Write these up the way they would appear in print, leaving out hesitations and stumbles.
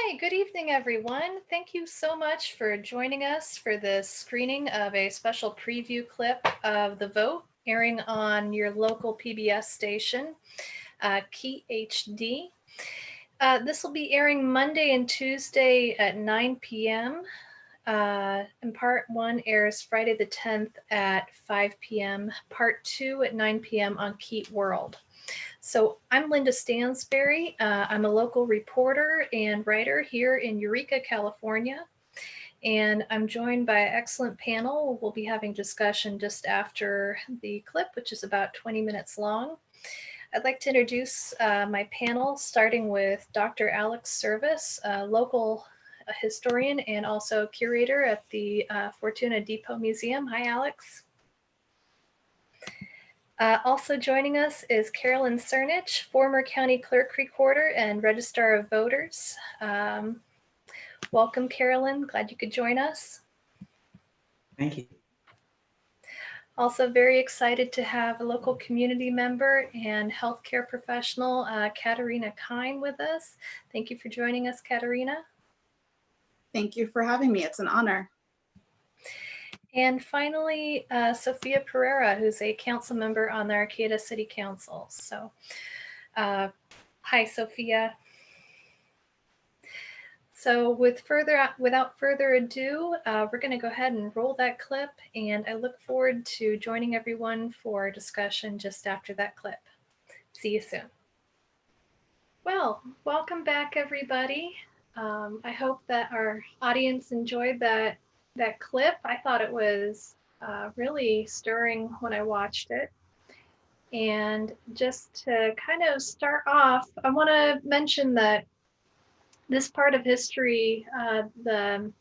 Hi, good evening, everyone. Thank you so much for joining us for this screening of a special preview clip of the vote airing on your local PBS station, KEET HD. This will be airing Monday and Tuesday at 9 p.m. And part 1 airs Friday the 10th at 5 p.m. Part 2 at 9 p.m. on KEET World. So I'm Linda Stansberry. I'm a local reporter and writer here in Eureka, California. And I'm joined by an excellent panel. We'll be having discussion just after the clip, which is about 20 minutes long. I'd like to introduce my panel, starting with Dr. Alex Service, a local historian and also curator at the Fortuna Depot Museum. Hi, Alex. Also joining us is Carolyn Crnich, former county clerk recorder and registrar of voters. Welcome, Carolyn. Glad you could join us. Thank you. Also very excited to have a local community member and healthcare professional, Caterina Kein, with us. Thank you for joining us, Caterina. Thank you for having me. It's an honor. And finally, Sofia Pereira, who's a council member on the Arcata City Council. So, hi, Sofia. So without further ado, we're going to go ahead and roll that clip, and I look forward to joining everyone for a discussion just after that clip. See you soon. Well, welcome back, everybody. I hope that our audience enjoyed that clip. I thought it was really stirring when I watched it. And just to kind of start off, I want to mention that this part of history, the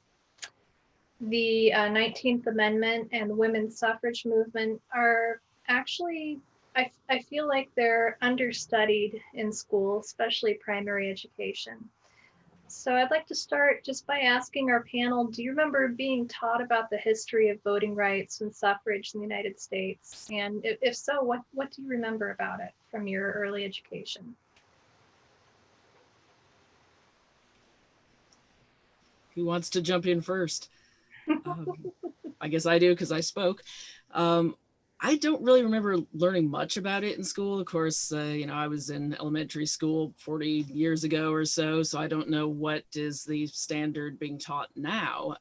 19th Amendment and the women's suffrage movement are actually, I feel like they're understudied in school, especially primary education. So I'd like to start just by asking our panel, do you remember being taught about the history of voting rights and suffrage in the United States? And if so, what do you remember about it from your early education? Who wants to jump in first? I guess I do because I spoke. I don't really remember learning much about it in school. Of course, I was in elementary school 40 years ago or so I don't know what is the standard being taught now.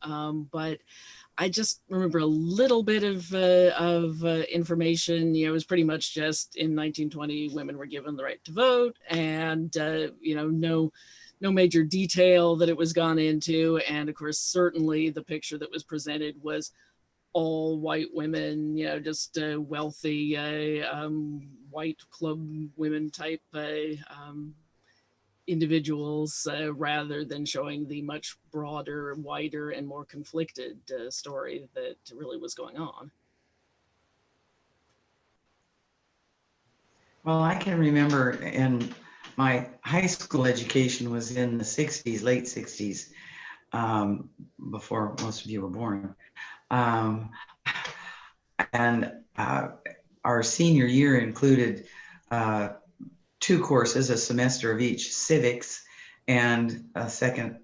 But I just remember a little bit of information. It was pretty much just in 1920, women were given the right to vote, and no major detail that it was gone into. And of course, certainly the picture that was presented was all white women, just wealthy white club women type individuals, rather than showing the much broader, wider, and more conflicted story that really was going on. Well, I can remember in my high school education was in the 60s, late 60s, before most of you were born. And our senior year included 2 courses, a semester of each, civics, and a second,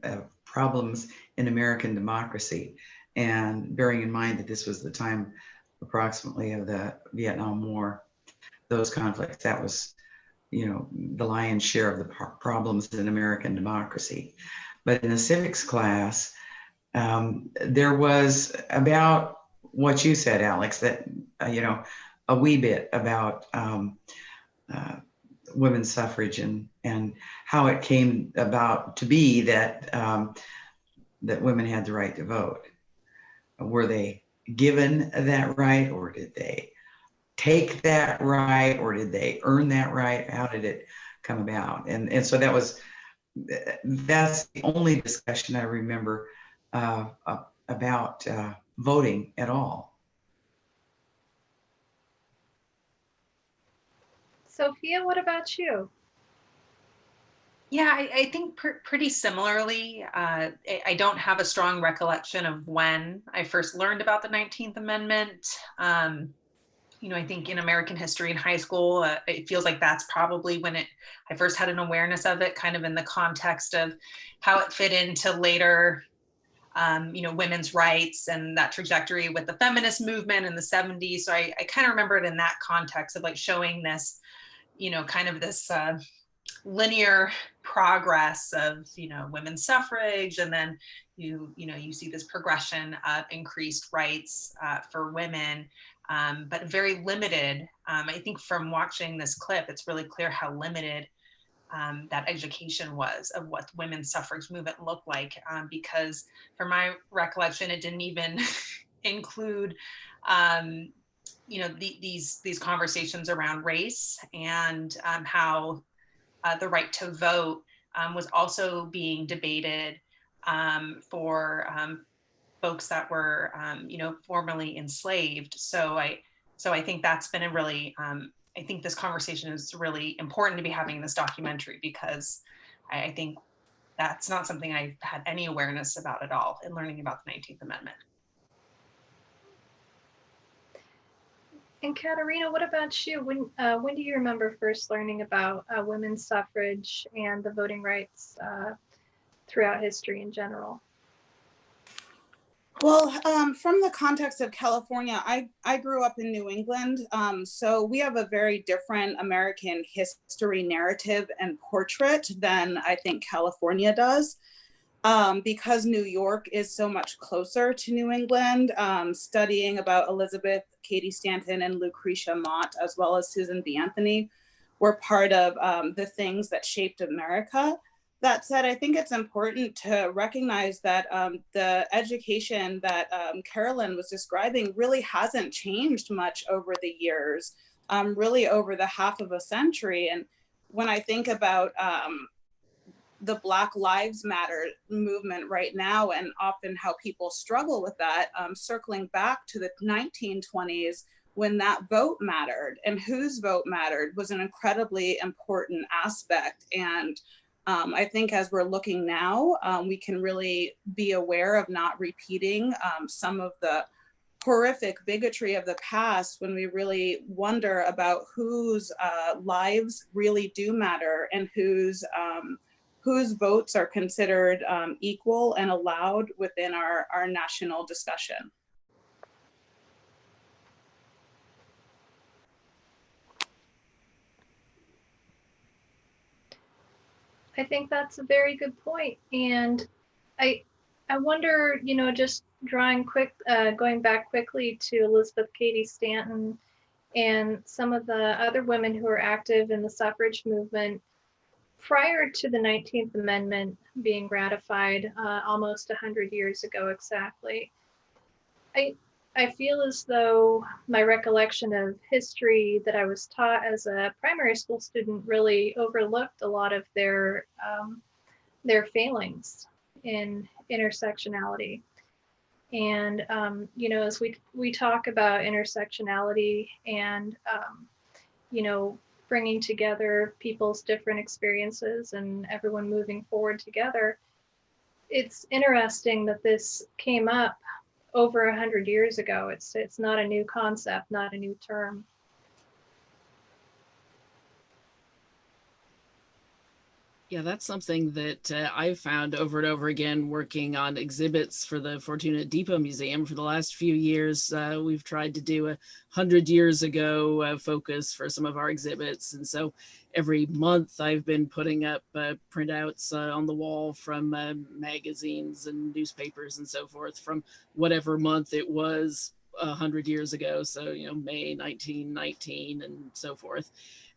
problems in American democracy. And bearing in mind that this was the time approximately of the Vietnam War, those conflicts, that was, the lion's share of the problems in American democracy. But in the civics class, there was about what you said, Alex, that, a wee bit about women's suffrage and how it came about to be that that women had the right to vote. Were they given that right, or did they take that right, or did they earn that right? How did it come about? And so that's the only discussion I remember about voting at all. Sophia, what about you? Yeah, I think pretty similarly. I don't have a strong recollection of when I first learned about the 19th Amendment. I think in American history in high school, it feels like that's probably when I first had an awareness of it, kind of in the context of how it fit into later, women's rights and that trajectory with the feminist movement in the 70s. So I kind of remember it in that context of like showing this, kind of this linear progress of, women's suffrage. And then you see this progression of increased rights for women, but very limited. I think from watching this clip, it's really clear how limited that education was of what women's suffrage movement looked like, because from my recollection, it didn't even include, these conversations around race and how the right to vote was also being debated for folks that were, formerly enslaved. So I think that's been a really, I think this conversation is really important to be having in this documentary, because I think that's not something I had any awareness about at all in learning about the 19th Amendment. And Caterina, what about you? When do you remember first learning about women's suffrage and the voting rights throughout history in general? Well, from the context of California, I grew up in New England, so we have a very different American history narrative and portrait than I think California does. Because New York is so much closer to New England, studying about Elizabeth Cady Stanton and Lucretia Mott, as well as Susan B. Anthony, were part of the things that shaped America. That said, I think it's important to recognize that the education that Carolyn was describing really hasn't changed much over the years, really over the half of a century. And when I think about the Black Lives Matter movement right now, and often how people struggle with that, circling back to the 1920s, when that vote mattered and whose vote mattered was an incredibly important aspect. And I think as we're looking now, we can really be aware of not repeating some of the horrific bigotry of the past, when we really wonder about whose lives really do matter and whose votes are considered equal and allowed within our national discussion. I think that's a very good point. And I wonder, just going back quickly to Elizabeth Cady Stanton and some of the other women who were active in the suffrage movement prior to the 19th Amendment being ratified almost 100 years ago exactly. I feel as though my recollection of history that I was taught as a primary school student really overlooked a lot of their failings in intersectionality. And as we talk about intersectionality and bringing together people's different experiences and everyone moving forward together, it's interesting that this came up over 100 years ago. It's not a new concept, not a new term. Yeah, that's something that I've found over and over again working on exhibits for the Fortuna Depot Museum for the last few years. We've tried to do a 100 years ago focus for some of our exhibits. And so every month I've been putting up printouts on the wall from magazines and newspapers and so forth from whatever month it was 100 years ago. So, May 1919 and so forth.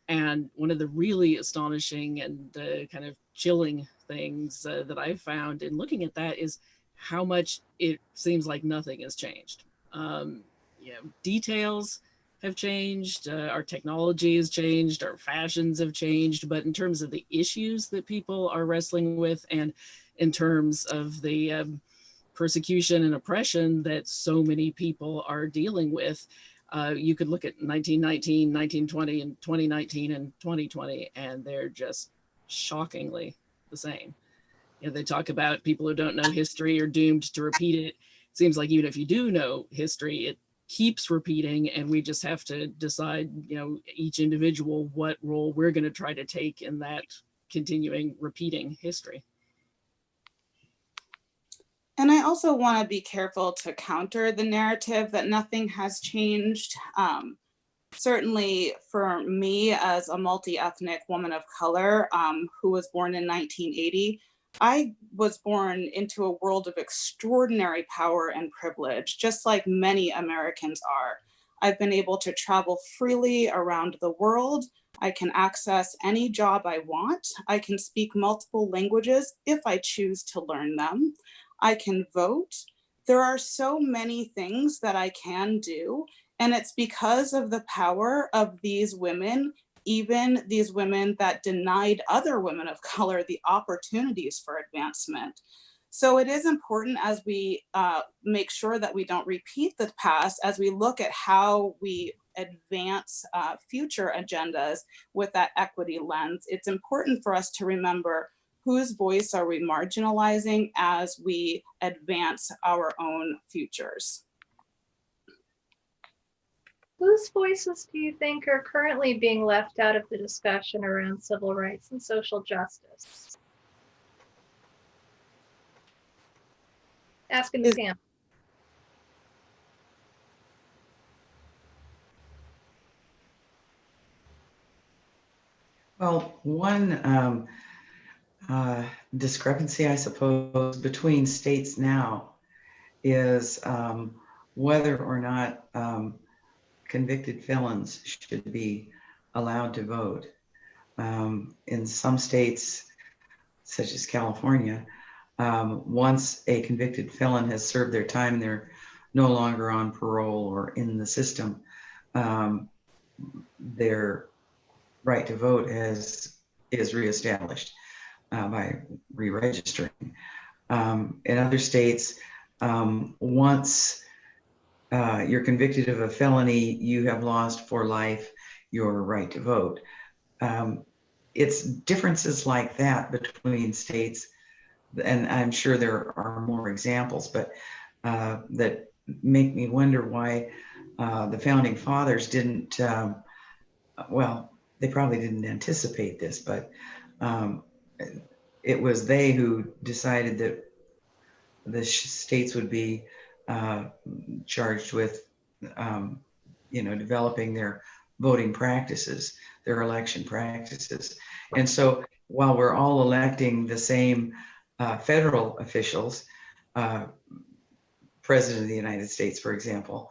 And one of the really astonishing and kind of chilling things that I've found in looking at that is how much it seems like nothing has changed. Details have changed, our technology has changed, our fashions have changed, but in terms of the issues that people are wrestling with and in terms of the persecution and oppression that so many people are dealing with, you could look at 1919, 1920, and 2019 and 2020, and they're just shockingly the same. They talk about people who don't know history are doomed to repeat it. It seems like even if you do know history, keeps repeating, and we just have to decide, each individual, what role we're going to try to take in that continuing repeating history. And I also want to be careful to counter the narrative that nothing has changed. Certainly for me, as a multi-ethnic woman of color who was born in 1980, I was born into a world of extraordinary power and privilege, just like many Americans are. I've been able to travel freely around the world. I can access any job I want. I can speak multiple languages if I choose to learn them. I can vote. There are so many things that I can do. And it's because of the power of these women, even these women that denied other women of color the opportunities for advancement. So it is important, as we make sure that we don't repeat the past, as we look at how we advance future agendas with that equity lens. It's important for us to remember whose voice are we marginalizing as we advance our own futures. Whose voices do you think are currently being left out of the discussion around civil rights and social justice? Asking the panel. Well, one discrepancy, I suppose, between states now is whether or not convicted felons should be allowed to vote. In some states, such as California, once a convicted felon has served their time, they're no longer on parole or in the system, their right to vote is reestablished by re-registering. In other states, once you're convicted of a felony, you have lost for life your right to vote. It's differences like that between states, and I'm sure there are more examples, but that make me wonder why the founding fathers didn't, well, they probably didn't anticipate this, but it was they who decided that the states would be charged with, developing their voting practices, their election practices. And so while we're all electing the same federal officials, President of the United States, for example,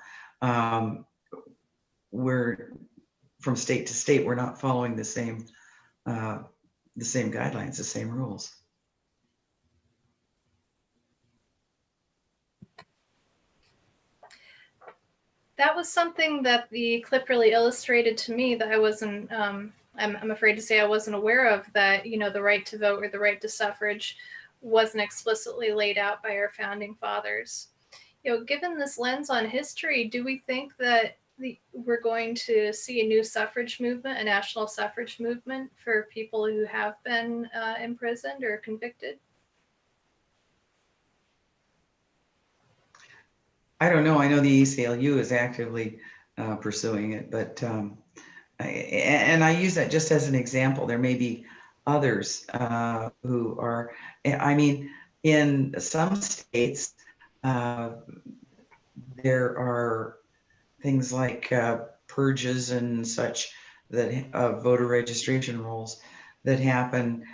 we're from state to state, we're not following the same guidelines, the same rules. That was something that the clip really illustrated to me that I wasn't, I'm afraid to say I wasn't aware of, that, the right to vote or the right to suffrage wasn't explicitly laid out by our founding fathers. Given this lens on history, do we think that we're going to see a new suffrage movement, a national suffrage movement for people who have been imprisoned or convicted? I don't know. I know the ACLU is actively pursuing it, but and I use that just as an example. There may be others who are, I mean, in some states, there are things like purges and such that voter registration rolls that happen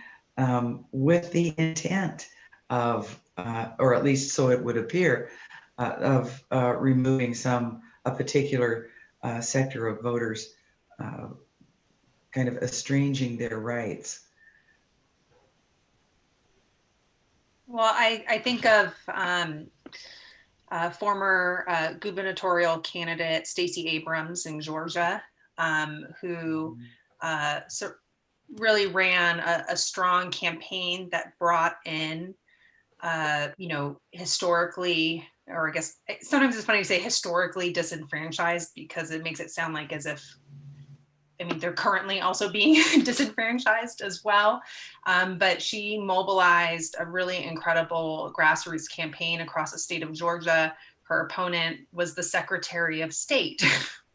with the intent of, or at least so it would appear, of removing a particular sector of voters, kind of estranging their rights. Well, I think of former gubernatorial candidate Stacey Abrams in Georgia, who really ran a strong campaign that brought in, historically, or I guess sometimes it's funny to say historically disenfranchised, because it makes it sound like as if, they're currently also being disenfranchised as well. But she mobilized a really incredible grassroots campaign across the state of Georgia. her opponent was the Secretary of State.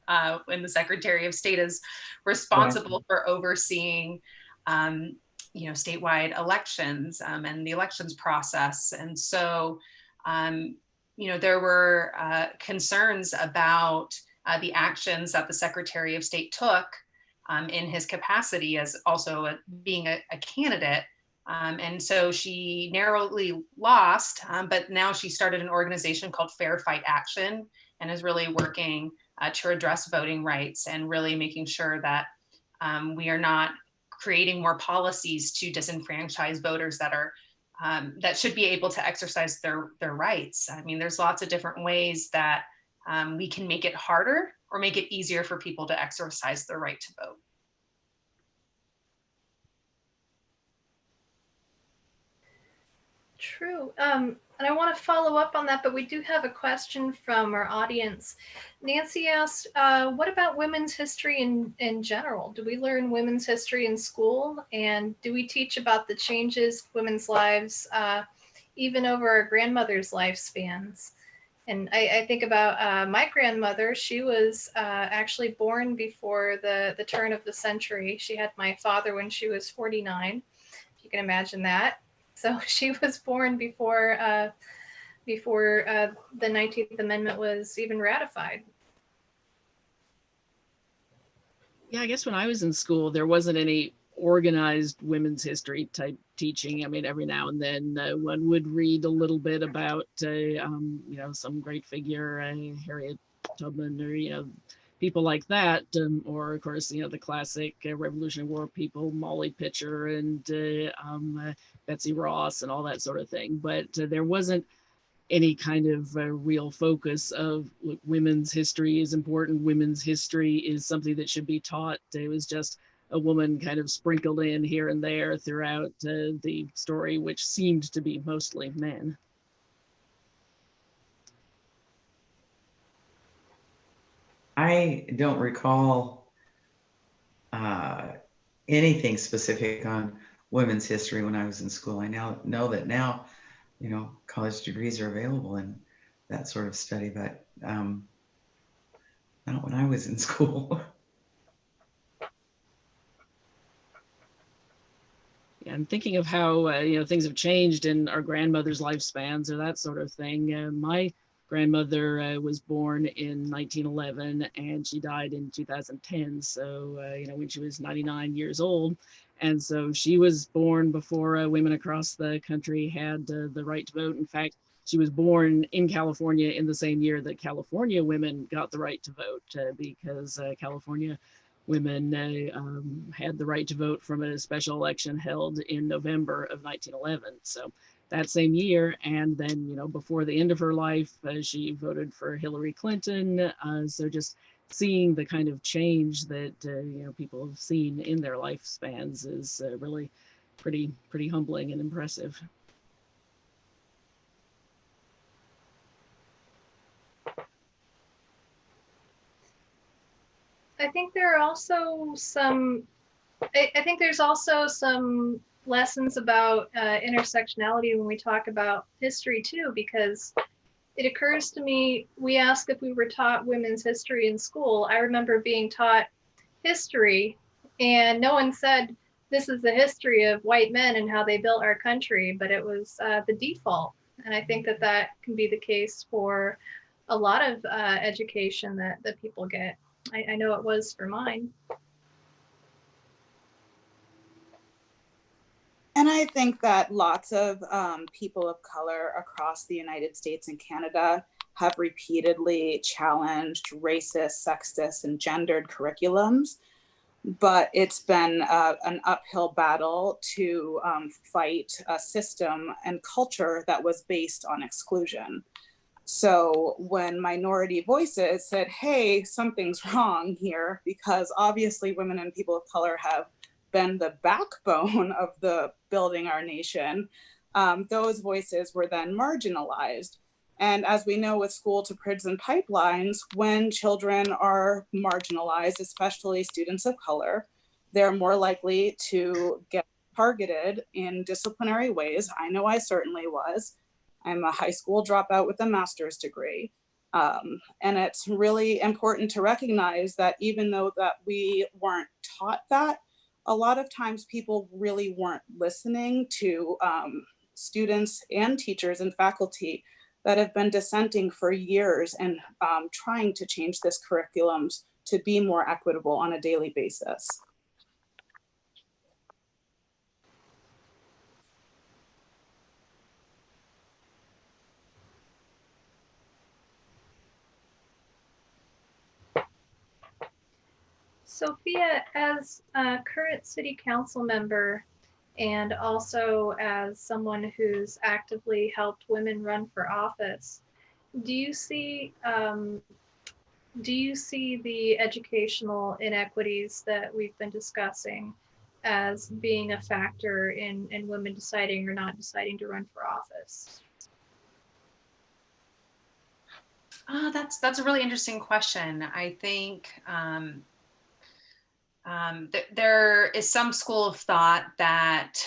And the Secretary of State is responsible for overseeing, statewide elections and the elections process. And so, there were concerns about the actions that the Secretary of State took in his capacity as also being a candidate. And so she narrowly lost, but now she started an organization called Fair Fight Action and is really working to address voting rights and really making sure that we are not creating more policies to disenfranchise voters that are that should be able to exercise their rights. I mean, there's lots of different ways that we can make it harder or make it easier for people to exercise their right to vote. True. And I want to follow up on that, but we do have a question from our audience. Nancy asked, what about women's history in general? Do we learn women's history in school? And do we teach about the changes of women's lives, even over our grandmother's lifespans? And I think about my grandmother. She was actually born before the turn of the century. She had my father when she was 49, if you can imagine that. So she was born before the 19th Amendment was even ratified. Yeah, I guess when I was in school, there wasn't any organized women's history type teaching. I mean, every now and then one would read a little bit about, some great figure, Harriet Tubman, or, people like that. Or, of course, the classic Revolutionary War people, Molly Pitcher and Betsy Ross and all that sort of thing. But there wasn't any kind of real focus of, look, women's history is important. Women's history is something that should be taught. It was just a woman kind of sprinkled in here and there throughout the story, which seemed to be mostly men. I don't recall anything specific on women's history when I was in school. I now know that now, college degrees are available in that sort of study, but not when I was in school. And thinking of how things have changed in our grandmother's lifespans or that sort of thing. My grandmother was born in 1911 and she died in 2010. So when she was 99 years old, and so she was born before women across the country had the right to vote. In fact, she was born in California in the same year that California women got the right to vote because California women had the right to vote from a special election held in November of 1911. So that same year, and then, before the end of her life, she voted for Hillary Clinton. So just seeing the kind of change that, people have seen in their lifespans is really pretty humbling and impressive. I think there are also I think there's also some lessons about intersectionality when we talk about history too, because it occurs to me, we asked if we were taught women's history in school. I remember being taught history and no one said, this is the history of white men and how they built our country, but it was the default. And I think that can be the case for a lot of education that people get. I know it was for mine. And I think that lots of people of color across the United States and Canada have repeatedly challenged racist, sexist, and gendered curriculums. But it's been an uphill battle to fight a system and culture that was based on exclusion. So when minority voices said, hey, something's wrong here, because obviously women and people of color have been the backbone of the building our nation, those voices were then marginalized. And as we know with school to prison pipelines, when children are marginalized, especially students of color, they're more likely to get targeted in disciplinary ways. I know I certainly was. I'm a high school dropout with a master's degree. And it's really important to recognize that even though that we weren't taught that, a lot of times people really weren't listening to students and teachers and faculty that have been dissenting for years and trying to change this curriculum to be more equitable on a daily basis. Sophia, as a current city council member and also as someone who's actively helped women run for office, do you see the educational inequities that we've been discussing as being a factor in women deciding or not deciding to run for office? That's a really interesting question. I think there is some school of thought that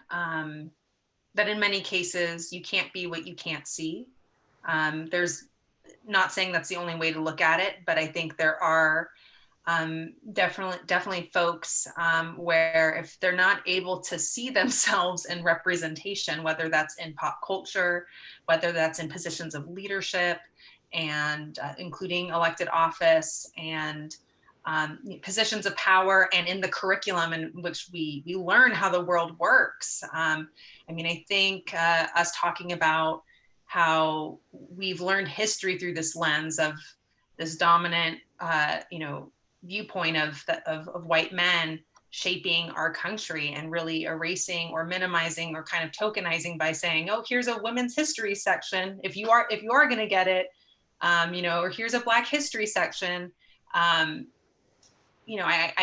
that in many cases you can't be what you can't see. There's not saying that's the only way to look at it, but I think there are definitely folks where if they're not able to see themselves in representation, whether that's in pop culture, whether that's in positions of leadership, and including elected office and positions of power, and in the curriculum in which we learn how the world works. I mean, I think us talking about how we've learned history through this lens of this dominant, viewpoint of white men shaping our country and really erasing or minimizing or kind of tokenizing by saying, oh, here's a women's history section if you are going to get it, or here's a Black history section. I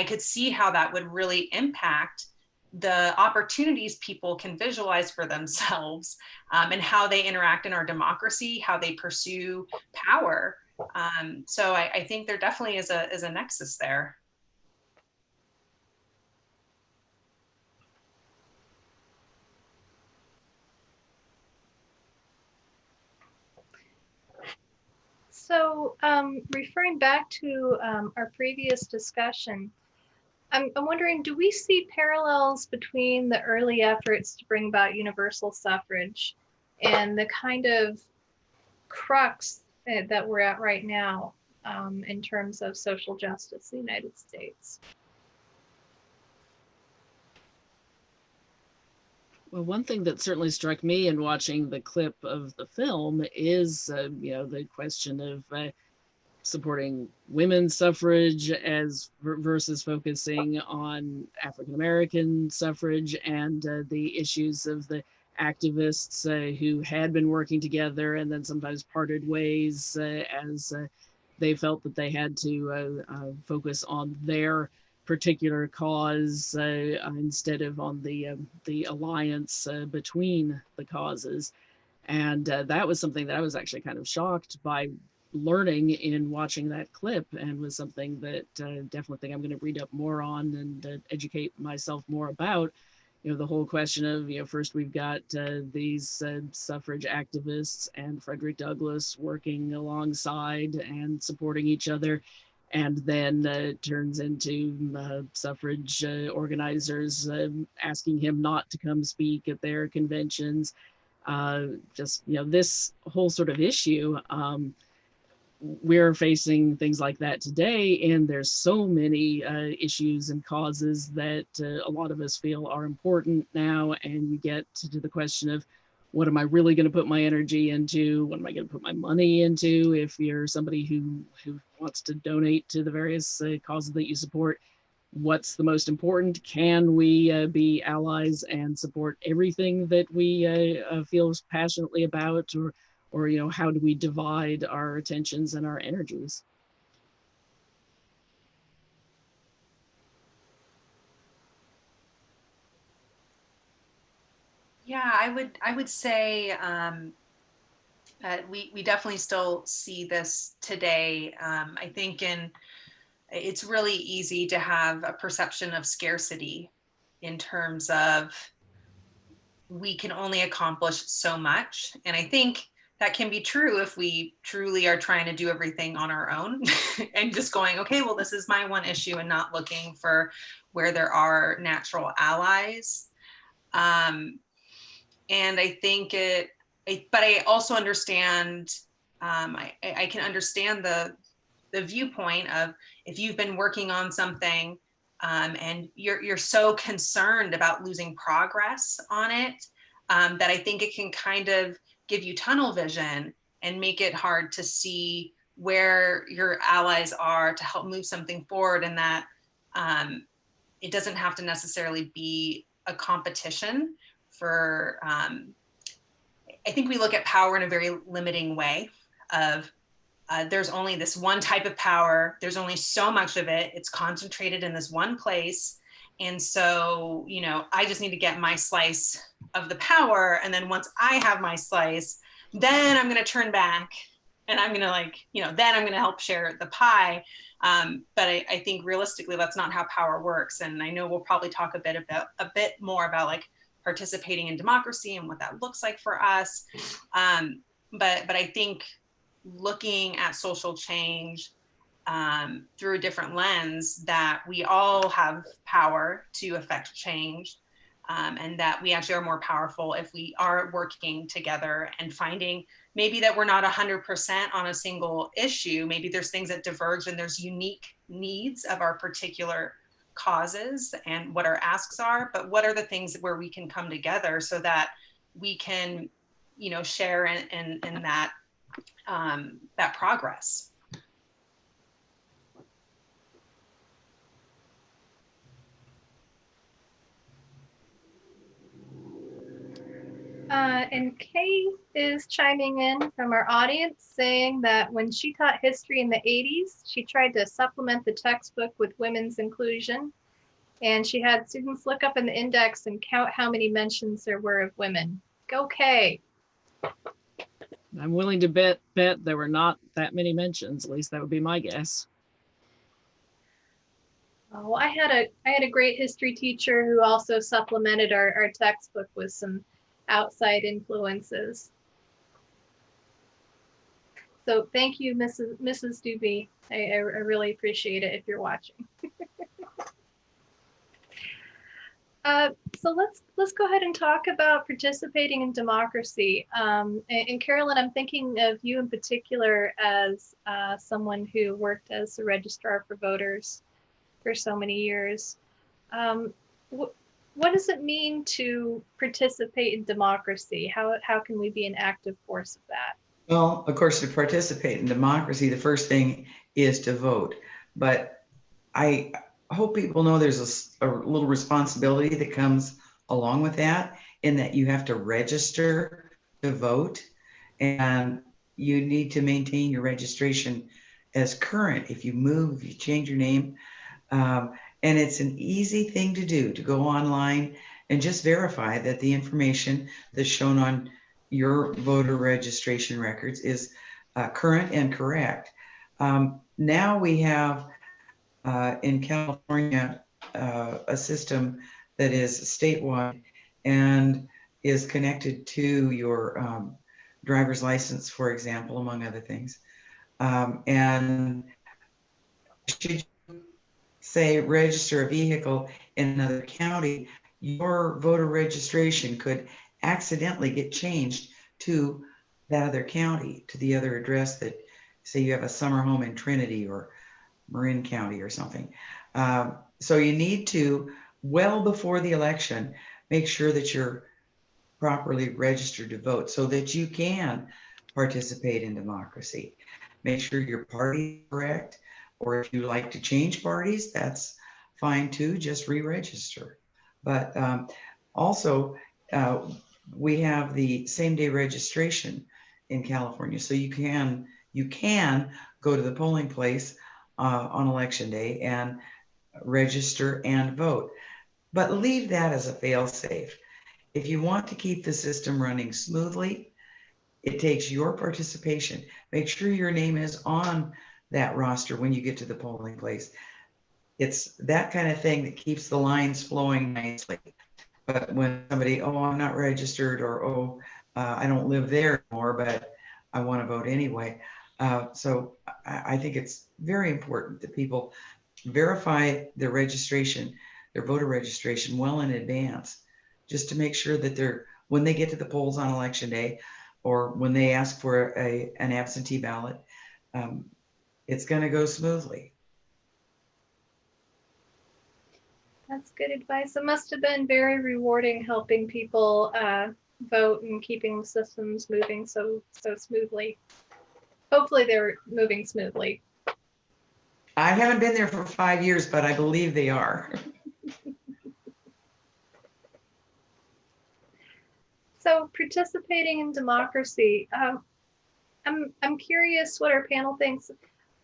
could see how that would really impact the opportunities people can visualize for themselves, and how they interact in our democracy, how they pursue power. So I think there definitely is a nexus there. So referring back to our previous discussion, I'm wondering, do we see parallels between the early efforts to bring about universal suffrage and the kind of crux that we're at right now in terms of social justice in the United States? Well, one thing that certainly struck me in watching the clip of the film is, the question of supporting women's suffrage as versus focusing on African American suffrage, and the issues of the activists who had been working together and then sometimes parted ways as they felt that they had to focus on their particular cause instead of on the alliance between the causes. And that was something that I was actually kind of shocked by learning in watching that clip, and was something that definitely think I'm going to read up more on and educate myself more about. The whole question of, first we've got these suffrage activists and Frederick Douglass working alongside and supporting each other. And then it turns into suffrage organizers asking him not to come speak at their conventions. This whole sort of issue, we're facing things like that today, and there's so many issues and causes that a lot of us feel are important now, and you get to the question of, what am I really going to put my energy into? What am I going to put my money into? If you're somebody who wants to donate to the various causes that you support, what's the most important? Can we be allies and support everything that we feel passionately about, or how do we divide our attentions and our energies? Yeah, I would say we definitely still see this today. I think it's really easy to have a perception of scarcity in terms of we can only accomplish so much. And I think that can be true if we truly are trying to do everything on our own and just going, okay, well, this is my one issue, and not looking for where there are natural allies. And I think but I also understand, I can understand the viewpoint of, if you've been working on something and you're so concerned about losing progress on it, that I think it can kind of give you tunnel vision and make it hard to see where your allies are to help move something forward, and that it doesn't have to necessarily be a competition for, I think we look at power in a very limiting way of, there's only this one type of power, there's only so much of it, it's concentrated in this one place. And so, you know, I just need to get my slice of the power. And then once I have my slice, then I'm going to turn back and I'm going to, like, you know, then I'm going to help share the pie. But I think realistically, that's not how power works. And I know we'll probably talk a bit more about like participating in democracy and what that looks like for us. But I think looking at social change through a different lens, that we all have power to affect change, and that we actually are more powerful if we are working together and finding maybe that we're not 100% on a single issue. Maybe there's things that diverge and there's unique needs of our particular causes and what our asks are, but what are the things where we can come together so that we can, you know, share in that that progress. And Kay is chiming in from our audience saying that when she taught history in the 80s, she tried to supplement the textbook with women's inclusion. And she had students look up in the index and count how many mentions there were of women. Go Kay. I'm willing to bet there were not that many mentions. At least that would be my guess. Oh, I had a great history teacher who also supplemented our textbook with some outside influences. So thank you, Mrs. Doobie. I really appreciate it if you're watching. So let's go ahead and talk about participating in democracy. And Carolyn, I'm thinking of you in particular as someone who worked as a registrar for voters for so many years. What does it mean to participate in democracy? How can we be an active force of that? Well, of course, to participate in democracy, the first thing is to vote. But I hope people know there's a little responsibility that comes along with that, in that you have to register to vote, and you need to maintain your registration as current. If you move, if you change your name, and it's an easy thing to do, to go online and just verify that the information that's shown on your voter registration records is current and correct. Now we have in California a system that is statewide and is connected to your driver's license, for example, among other things. And should you say register a vehicle in another county, your voter registration could accidentally get changed to that other county, to the other address that, say you have a summer home in Trinity or Marin County or something. So you need to, well before the election, make sure that you're properly registered to vote so that you can participate in democracy. Make sure your party is correct, or if you like to change parties, that's fine too, just re-register. But also, we have the same-day registration in California, so you can go to the polling place on election day and register and vote. But leave that as a fail-safe. If you want to keep the system running smoothly, it takes your participation. Make sure your name is on that roster when you get to the polling place. It's that kind of thing that keeps the lines flowing nicely. But when somebody, oh, I'm not registered, or oh, I don't live there anymore, but I want to vote anyway. So I think it's very important that people verify their registration, their voter registration well in advance, just to make sure that they're, when they get to the polls on election day, or when they ask for an absentee ballot, it's going to go smoothly. That's good advice. It must have been very rewarding helping people vote and keeping systems moving so smoothly. Hopefully they're moving smoothly. I haven't been there for 5 years, but I believe they are. So participating in democracy, I'm curious what our panel thinks.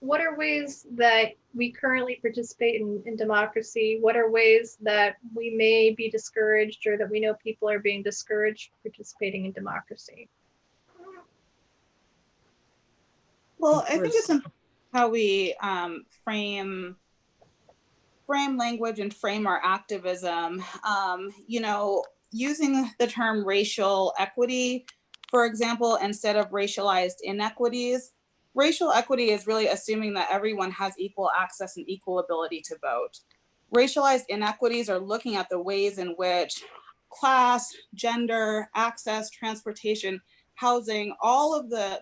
What are ways that we currently participate in democracy? What are ways that we may be discouraged, or that we know people are being discouraged participating in democracy? Well, I think it's important how we frame language and frame our activism. You know, using the term racial equity, for example, instead of racialized inequities. Racial equity is really assuming that everyone has equal access and equal ability to vote. Racialized inequities are looking at the ways in which class, gender, access, transportation, housing, all of the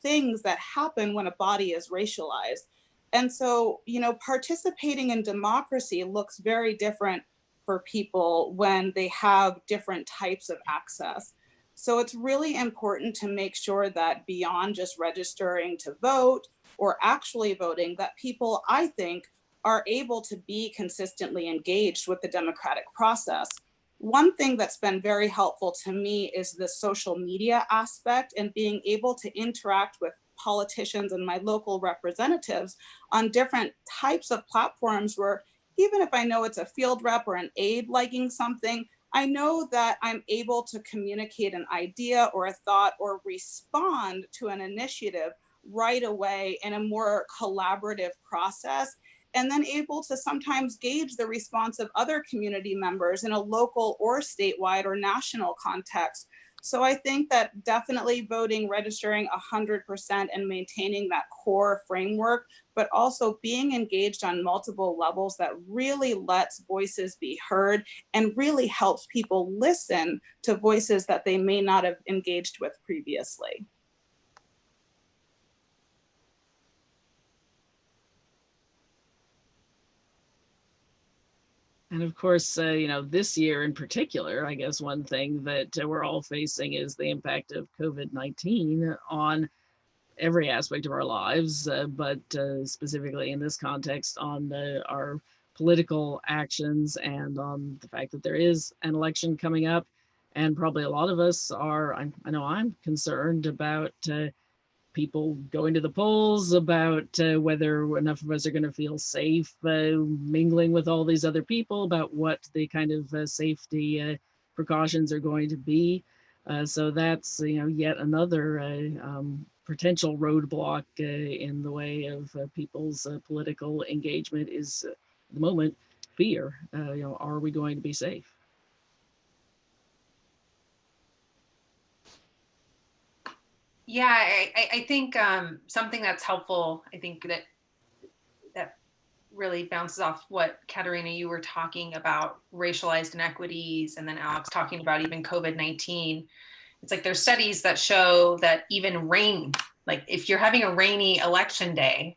things that happen when a body is racialized. And so, you know, participating in democracy looks very different for people when they have different types of access. So it's really important to make sure that beyond just registering to vote or actually voting, that people, I think, are able to be consistently engaged with the democratic process. One thing that's been very helpful to me is the social media aspect and being able to interact with politicians and my local representatives on different types of platforms where even if I know it's a field rep or an aide liking something, I know that I'm able to communicate an idea or a thought or respond to an initiative right away in a more collaborative process, and then able to sometimes gauge the response of other community members in a local or statewide or national context. So I think that definitely voting, registering 100% and maintaining that core framework, but also being engaged on multiple levels that really lets voices be heard and really helps people listen to voices that they may not have engaged with previously. And of course, you know, this year in particular, I guess one thing that we're all facing is the impact of COVID-19 on every aspect of our lives, but specifically in this context on our political actions and on the fact that there is an election coming up. And probably a lot of us are, I know I'm concerned about people going to the polls, about whether enough of us are going to feel safe mingling with all these other people, about what the kind of safety precautions are going to be. So that's, you know, yet another potential roadblock in the way of people's political engagement is at the moment fear. You know, are we going to be safe? Yeah, I think something that's helpful, I think that really bounces off what Caterina, you were talking about racialized inequities, and then Alex talking about even COVID-19. It's like there's studies that show that even rain, like if you're having a rainy election day,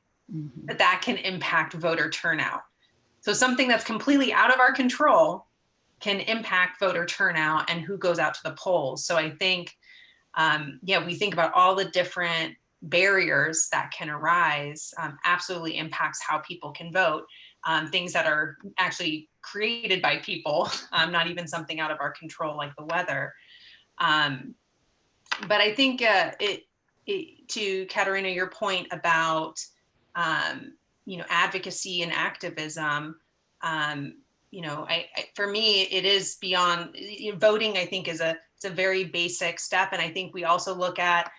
that can impact voter turnout. So something that's completely out of our control can impact voter turnout and who goes out to the polls. So I think, yeah, we think about all the different barriers that can arise, absolutely impacts how people can vote. Things that are actually created by people, not even something out of our control like the weather. But I think to Caterina, your point about you know, advocacy and activism, you know, for me, it is beyond voting. I think it's a very basic step, and I think we also look at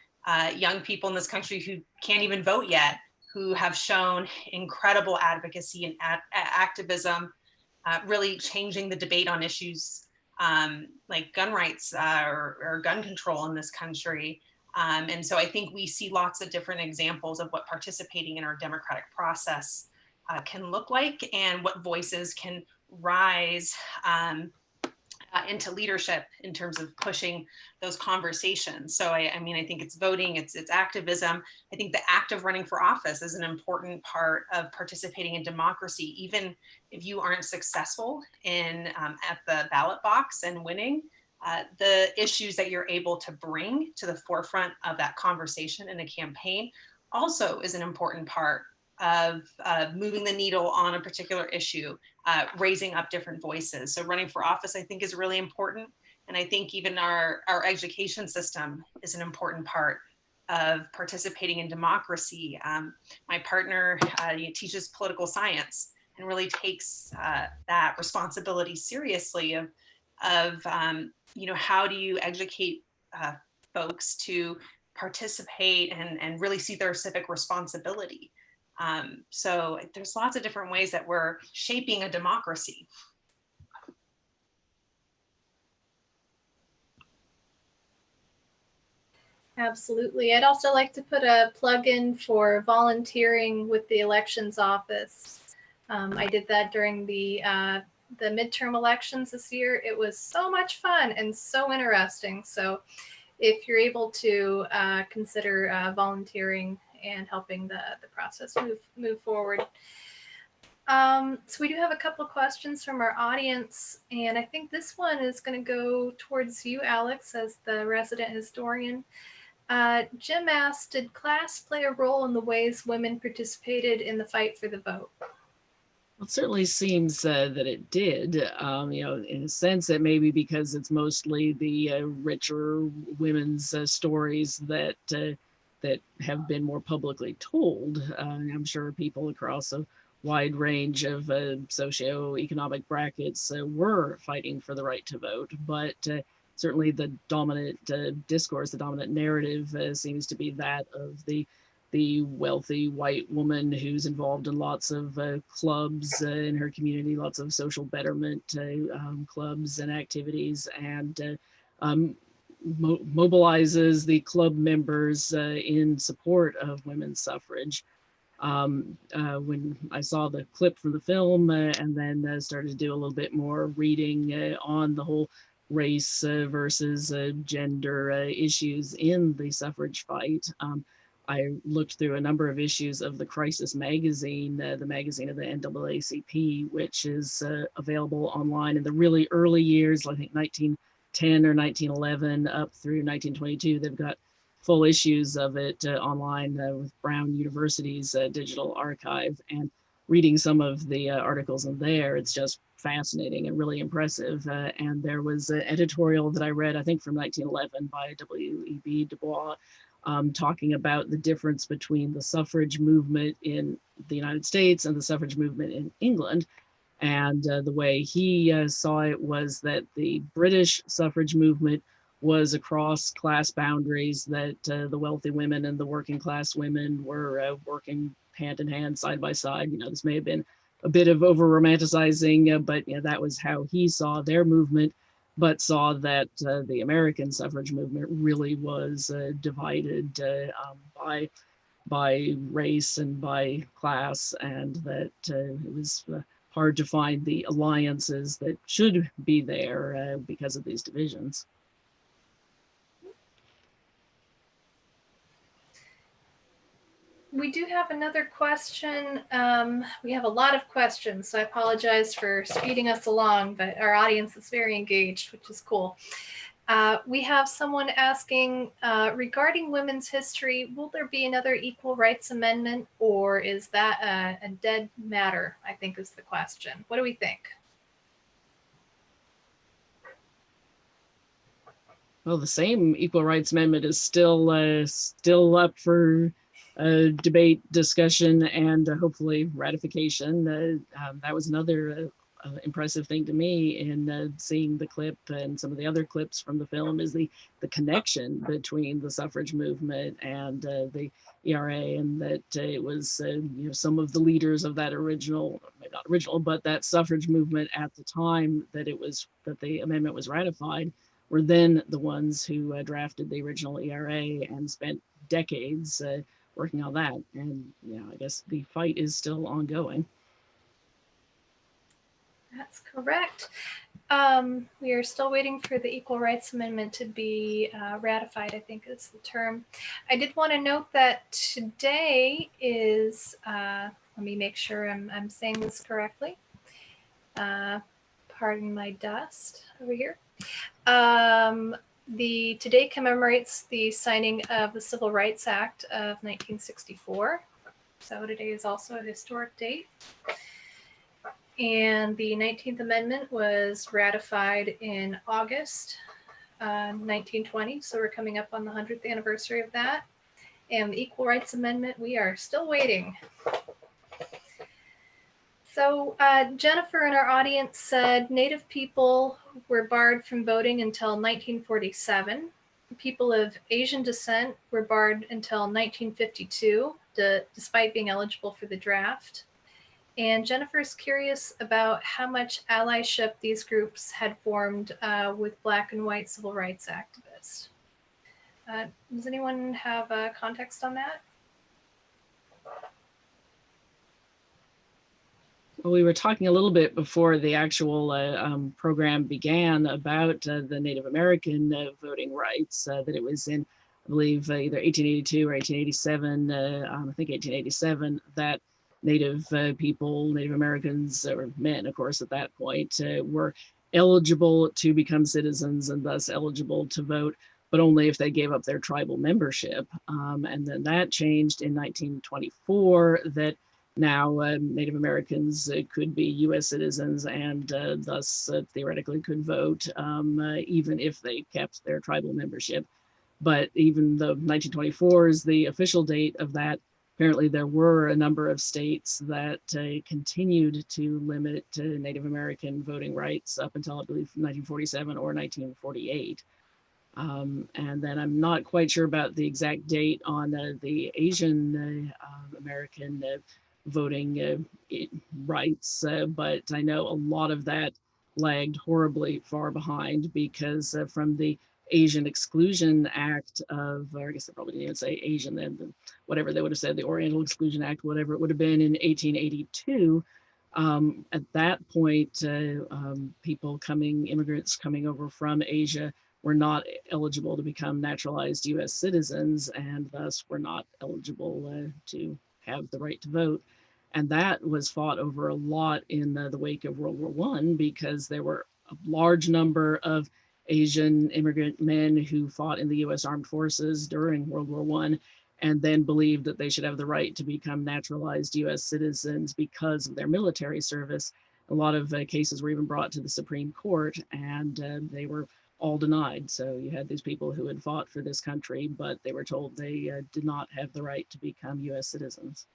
young people in this country who can't even vote yet, who have shown incredible advocacy and activism, really changing the debate on issues like gun rights or gun control in this country. And so I think we see lots of different examples of what participating in our democratic process can look like, and what voices can rise into leadership in terms of pushing those conversations. So I mean, I think it's voting, it's activism. I think the act of running for office is an important part of participating in democracy, even if you aren't successful in at the ballot box and winning. The issues that you're able to bring to the forefront of that conversation in a campaign also is an important part of moving the needle on a particular issue, raising up different voices. So running for office, I think, is really important. And I think even our education system is an important part of participating in democracy. My partner teaches political science and really takes that responsibility seriously of how do you educate folks to participate and really see their civic responsibility. So there's lots of different ways that we're shaping a democracy. Absolutely. I'd also like to put a plug in for volunteering with the elections office. I did that during the midterm elections this year. It was so much fun and so interesting. So if you're able to consider volunteering and helping the process move forward. So we do have a couple of questions from our audience, and I think this one is going to go towards you, Alex, as the resident historian. Jim asked, did class play a role in the ways women participated in the fight for the vote? Well, it certainly seems that it did, in a sense that maybe because it's mostly the richer women's stories that have been more publicly told. I'm sure people across a wide range of socioeconomic brackets were fighting for the right to vote, but certainly the dominant discourse, the dominant narrative seems to be that of the wealthy white woman who's involved in lots of clubs in her community, lots of social betterment clubs and activities, and mobilizes the club members in support of women's suffrage. When I saw the clip from the film and then started to do a little bit more reading on the whole race versus gender issues in the suffrage fight, I looked through a number of issues of the Crisis magazine, the magazine of the NAACP, which is available online in the really early years, I think 1910 or 1911 up through 1922. They've got full issues of it online with Brown University's digital archive, and reading some of the articles in there, it's just fascinating and really impressive. And there was an editorial that I read, I think from 1911 by W.E.B. Du Bois, talking about the difference between the suffrage movement in the United States and the suffrage movement in England. And the way he saw it was that the British suffrage movement was across class boundaries, that the wealthy women and the working class women were working hand in hand, side by side. This may have been a bit of over romanticizing, but that was how he saw their movement, but saw that the American suffrage movement really was divided by race and by class, and that it was hard to find the alliances that should be there because of these divisions. We do have another question. We have a lot of questions, so I apologize for speeding us along, but our audience is very engaged, which is cool. We have someone asking, regarding women's history, will there be another Equal Rights Amendment, or is that a dead matter, I think is the question. What do we think? Well, the same Equal Rights Amendment is still up for debate, discussion, and hopefully ratification. That was another impressive thing to me in seeing the clip and some of the other clips from the film, is the connection between the suffrage movement and the ERA, and that it was some of the leaders of that original, maybe not original, but that suffrage movement at the time that the amendment was ratified were then the ones who drafted the original ERA and spent decades working on that. And I guess the fight is still ongoing. That's correct. We are still waiting for the Equal Rights Amendment to be ratified, I think is the term. I did want to note that today is, let me make sure I'm saying this correctly. Pardon my dust over here. Today commemorates the signing of the Civil Rights Act of 1964. So today is also a historic date. And the 19th Amendment was ratified in August 1920. So we're coming up on the 100th anniversary of that. And the Equal Rights Amendment, we are still waiting. So Jennifer in our audience said Native people were barred from voting until 1947. People of Asian descent were barred until 1952, despite being eligible for the draft. And Jennifer's curious about how much allyship these groups had formed with Black and white civil rights activists. Does anyone have context on that? Well, we were talking a little bit before the actual program began about the Native American voting rights, that it was in, I believe, either 1882 or 1887, I think 1887, that Native people, Native Americans, or men, of course, at that point, were eligible to become citizens and thus eligible to vote, but only if they gave up their tribal membership. And then that changed in 1924, that now Native Americans could be U.S. citizens and thus theoretically could vote, even if they kept their tribal membership. But even though 1924 is the official date of that, apparently there were a number of states that continued to limit Native American voting rights up until, I believe, 1947 or 1948. And then I'm not quite sure about the exact date on the Asian American voting rights, but I know a lot of that lagged horribly far behind because from the Asian Exclusion Act of, or I guess they probably didn't even say Asian then, whatever they would have said, the Oriental Exclusion Act, whatever it would have been in 1882. At that point, immigrants coming over from Asia were not eligible to become naturalized U.S. citizens and thus were not eligible to have the right to vote. And that was fought over a lot in the wake of World War I because there were a large number of Asian immigrant men who fought in the U.S. Armed Forces during World War I and then believed that they should have the right to become naturalized U.S. citizens because of their military service. A lot of cases were even brought to the Supreme Court and they were all denied. So you had these people who had fought for this country, but they were told they did not have the right to become U.S. citizens.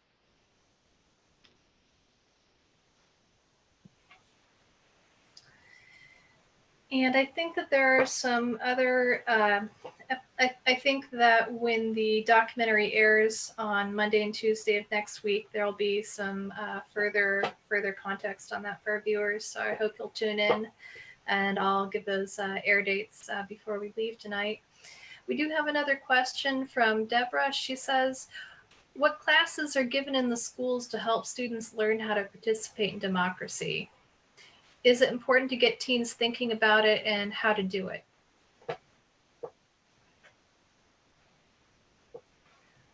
And I think that there are some other, I think that when the documentary airs on Monday and Tuesday of next week, there'll be some further context on that for our viewers. So I hope you'll tune in and I'll give those air dates before we leave tonight. We do have another question from Deborah. She says, what classes are given in the schools to help students learn how to participate in democracy? Is it important to get teens thinking about it and how to do it?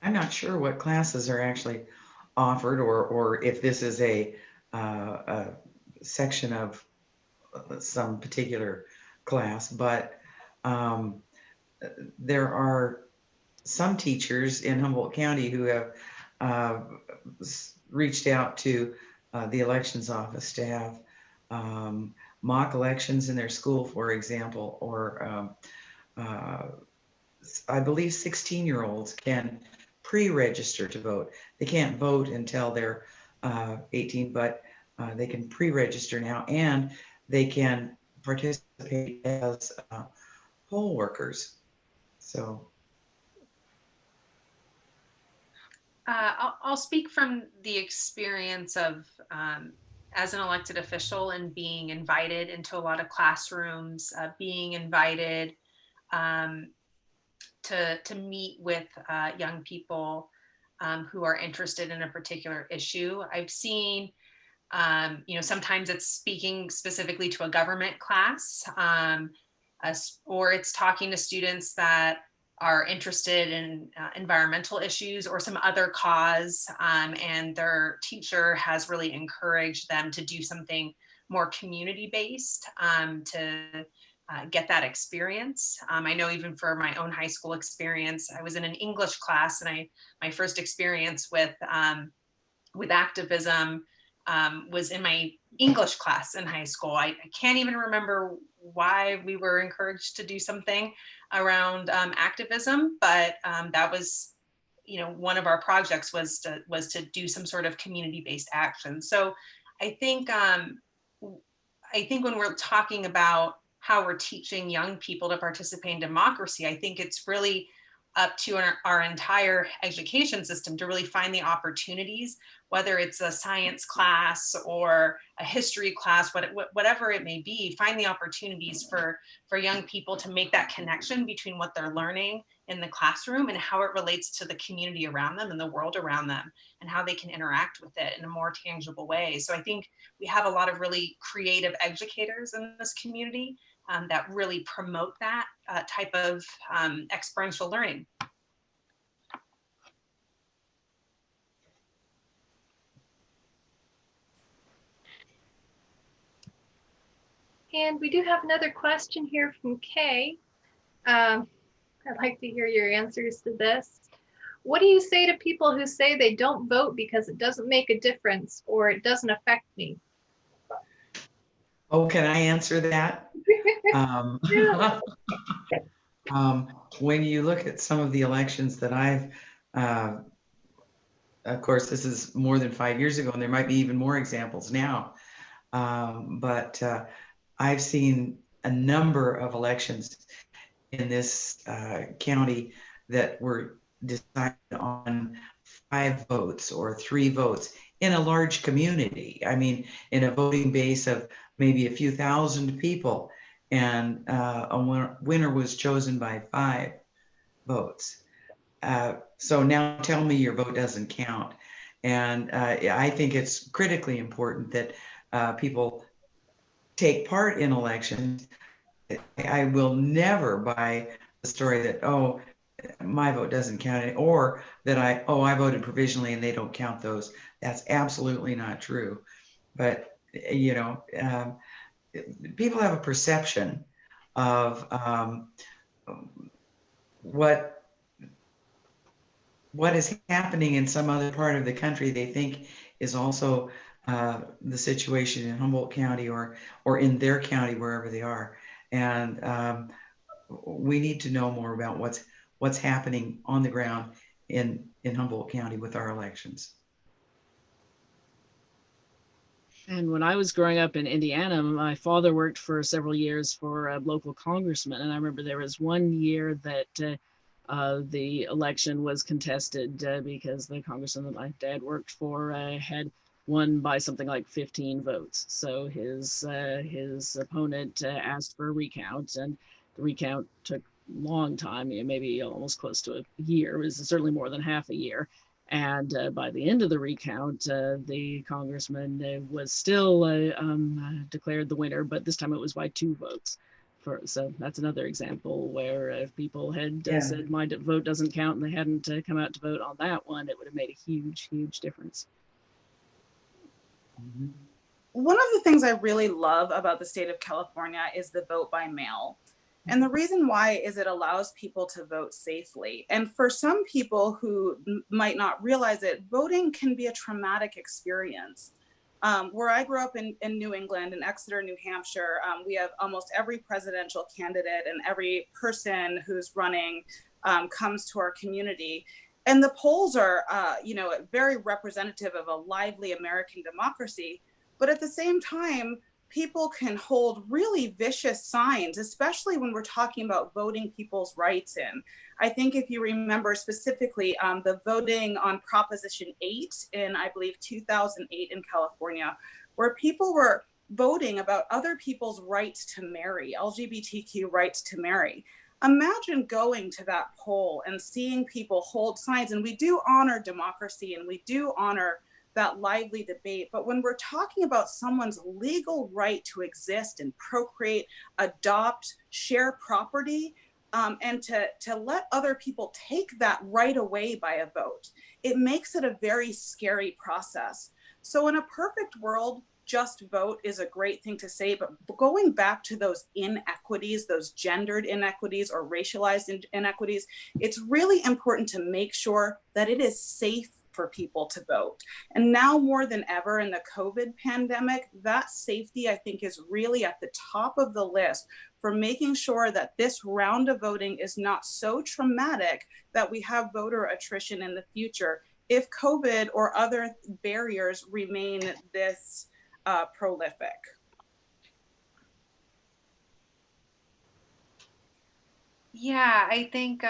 I'm not sure what classes are actually offered or if this is a section of some particular class, but there are some teachers in Humboldt County who have reached out to the elections office to have mock elections in their school, for example, or I believe 16-year-olds can pre-register to vote. They can't vote until they're 18, but they can pre-register now, and they can participate as poll workers. So I'll speak from the experience of as an elected official and being invited into a lot of classrooms, being invited to meet with young people who are interested in a particular issue. I've seen, sometimes it's speaking specifically to a government class, or it's talking to students that are interested in environmental issues or some other cause, and their teacher has really encouraged them to do something more community-based to get that experience. I know even for my own high school experience, I was in an English class, and my first experience with activism was in my English class in high school. I can't even remember why we were encouraged to do something around activism, but that was, one of our projects was to do some sort of community-based action. So I think when we're talking about how we're teaching young people to participate in democracy, I think it's really up to our entire education system to really find the opportunities, whether it's a science class or a history class, whatever it may be, find the opportunities for young people to make that connection between what they're learning in the classroom and how it relates to the community around them and the world around them, and how they can interact with it in a more tangible way. So I think we have a lot of really creative educators in this community that really promote that type of experiential learning. And we do have another question here from Kay. I'd like to hear your answers to this. What do you say to people who say they don't vote because it doesn't make a difference or it doesn't affect me? Oh, can I answer that? When you look at some of the elections that I've, of course, this is more than 5 years ago, and there might be even more examples now. But I've seen a number of elections in this county that were decided on 5 votes or 3 votes in a large community. I mean, in a voting base of maybe a few thousand people, and a winner was chosen by 5 votes. So now tell me your vote doesn't count. And I think it's critically important that people take part in elections. I will never buy the story that, oh, my vote doesn't count, or that I voted provisionally and they don't count those. That's absolutely not true. But, people have a perception of what is happening in some other part of the country. They think is also the situation in Humboldt County or in their county, wherever they are. And we need to know more about what's happening on the ground in Humboldt County with our elections. And when I was growing up in Indiana, my father worked for several years for a local congressman. And I remember there was one year that the election was contested because the congressman that my dad worked for had won by something like 15 votes. So his opponent asked for a recount, and the recount took a long time, maybe almost close to a year. It was certainly more than half a year. And by the end of the recount, the congressman was still declared the winner, but this time it was by 2 votes. So that's another example where if people had said my vote doesn't count and they hadn't come out to vote on that one, it would have made a huge, huge difference. Mm-hmm. One of the things I really love about the state of California is the vote by mail. And the reason why is it allows people to vote safely. And for some people who might not realize it, voting can be a traumatic experience. Where I grew up in New England, in Exeter, New Hampshire, we have almost every presidential candidate and every person who's running comes to our community. And the polls are, very representative of a lively American democracy. But at the same time, people can hold really vicious signs, especially when we're talking about voting people's rights in. I think if you remember specifically the voting on Proposition 8 in, I believe, 2008 in California, where people were voting about other people's rights to marry, LGBTQ rights to marry. Imagine going to that poll and seeing people hold signs, and we do honor democracy and we do honor that lively debate. But when we're talking about someone's legal right to exist and procreate, adopt, share property, and to let other people take that right away by a vote, it makes it a very scary process. So in a perfect world, just vote is a great thing to say, but going back to those inequities, those gendered inequities or racialized inequities, it's really important to make sure that it is safe for people to vote. And now more than ever in the COVID pandemic, that safety, I think, is really at the top of the list for making sure that this round of voting is not so traumatic that we have voter attrition in the future if COVID or other barriers remain this prolific. Yeah, I think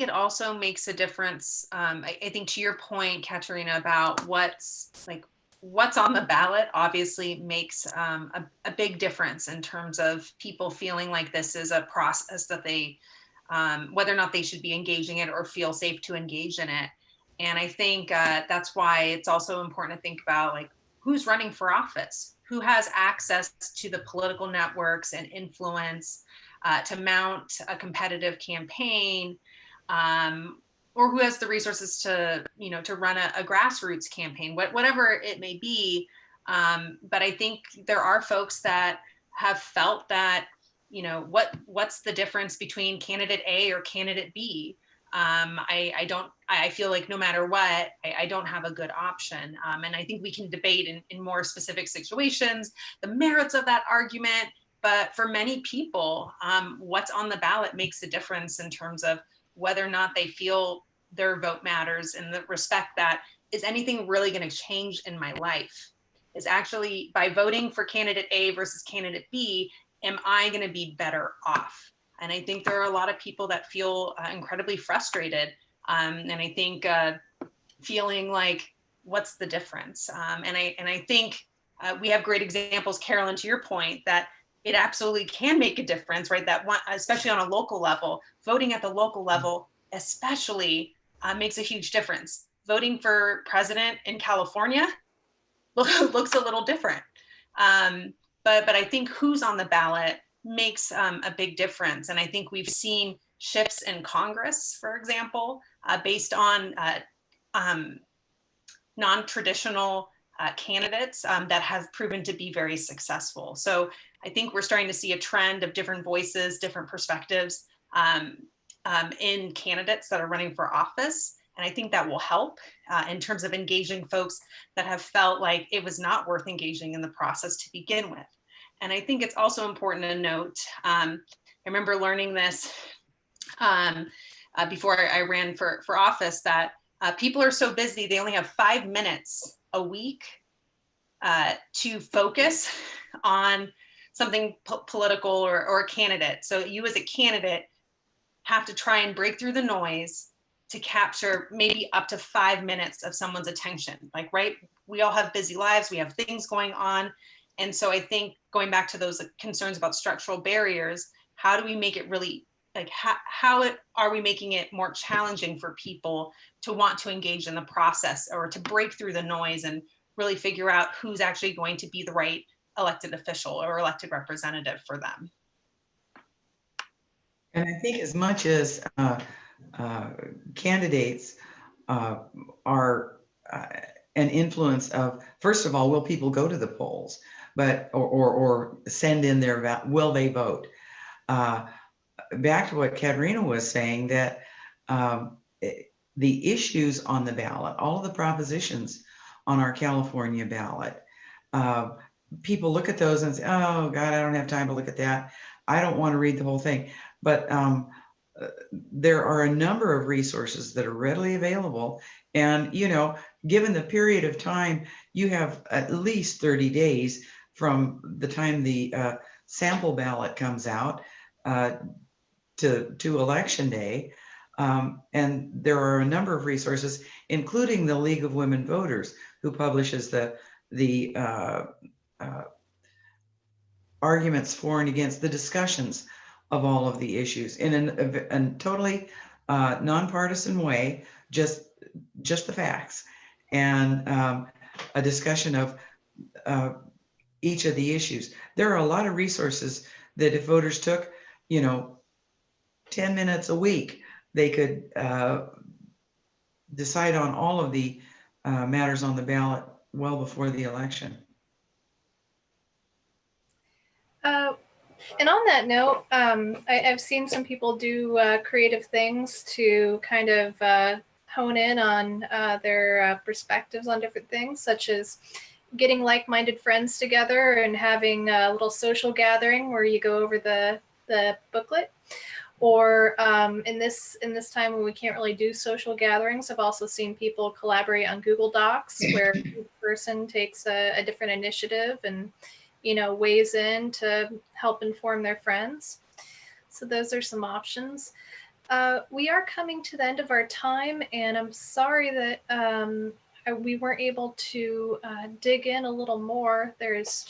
it also makes a difference. I think to your point, Caterina, about what's on the ballot obviously makes a big difference in terms of people feeling like this is a process that they, whether or not they should be engaging in or feel safe to engage in it. And I think that's why it's also important to think about like who's running for office, who has access to the political networks and influence to mount a competitive campaign, or who has the resources to, to run a grassroots campaign, whatever it may be. But I think there are folks that have felt that, what's the difference between candidate A or candidate B? I feel like no matter what, I don't have a good option. And I think we can debate in more specific situations, the merits of that argument. But for many people, what's on the ballot makes a difference in terms of whether or not they feel their vote matters, in the respect that, is anything really going to change in my life? Is actually, by voting for candidate A versus candidate B, am I going to be better off? And I think there are a lot of people that feel incredibly frustrated. And I think feeling like, what's the difference? And I think we have great examples, Carolyn, to your point, that it absolutely can make a difference, right? That one, especially on a local level, voting at the local level, especially makes a huge difference. Voting for president in California looks a little different. But I think who's on the ballot makes a big difference. And I think we've seen shifts in Congress, for example, based on non-traditional candidates that have proven to be very successful. So I think we're starting to see a trend of different voices, different perspectives in candidates that are running for office. And I think that will help in terms of engaging folks that have felt like it was not worth engaging in the process to begin with. And I think it's also important to note, I remember learning this before I ran for office, that people are so busy, they only have 5 minutes a week to focus on something political or a candidate. So you as a candidate have to try and break through the noise to capture maybe up to 5 minutes of someone's attention. Like, right, we all have busy lives, we have things going on. And so I think going back to those concerns about structural barriers, how do we make it really, like, are we making it more challenging for people to want to engage in the process, or to break through the noise and really figure out who's actually going to be the right elected official or elected representative for them? And I think as much as candidates are an influence of, first of all, will people go to the polls, but or send in their, will they vote? Back to what Caterina was saying, that the issues on the ballot, all of the propositions on our California ballot, people look at those and say, oh God, I don't have time to look at that. I don't want to read the whole thing. But there are a number of resources that are readily available. And, you know, given the period of time, you have at least 30 days from the time the sample ballot comes out to election day. And there are a number of resources, including the League of Women Voters, who publishes the arguments for and against, the discussions of all of the issues in a totally nonpartisan way, just the facts, and a discussion of each of the issues. There are a lot of resources that if voters took, 10 minutes a week, they could decide on all of the matters on the ballot well before the election. And on that note, I've seen some people do creative things to kind of hone in on their perspectives on different things, such as getting like-minded friends together and having a little social gathering where you go over the booklet. Or in this time when we can't really do social gatherings, I've also seen people collaborate on Google Docs where each person takes a different initiative and weighs in to help inform their friends. So those are some options. We are coming to the end of our time, and I'm sorry that we weren't able to dig in a little more. There's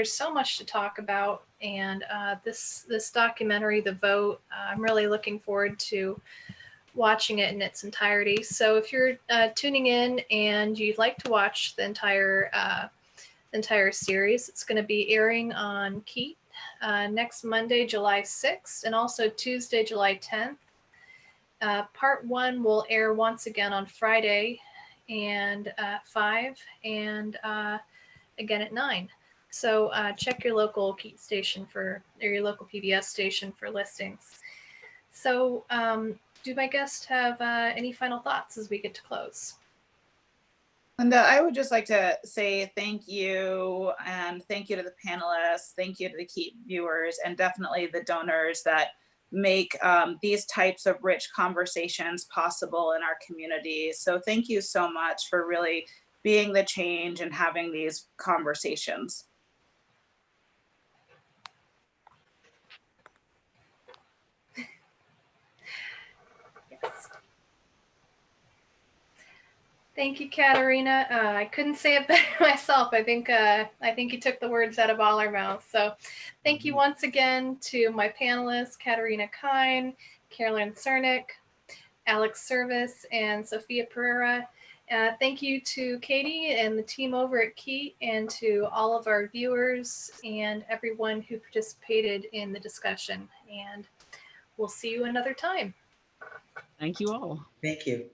so much to talk about, and this documentary, The Vote, I'm really looking forward to watching it in its entirety. So if you're tuning in and you'd like to watch the entire series, it's going to be airing on KEET next Monday, July 6th, and also Tuesday, July 10th. Part 1 will air once again on Friday and 5 and again at 9. So check your local KEET station or your local PBS station for listings. So do my guests have any final thoughts as we get to close? Linda, I would just like to say thank you, and thank you to the panelists, thank you to the KEET viewers, and definitely the donors that make these types of rich conversations possible in our community. So thank you so much for really being the change and having these conversations. Yes. Thank you, Caterina. I couldn't say it better myself. I think you took the words out of all our mouths. So thank you once again to my panelists, Caterina Kein, Carolyn Crnich, Alex Service, and Sofia Pereira. Thank you to Katie and the team over at KEET, and to all of our viewers and everyone who participated in the discussion. And we'll see you another time. Thank you all. Thank you.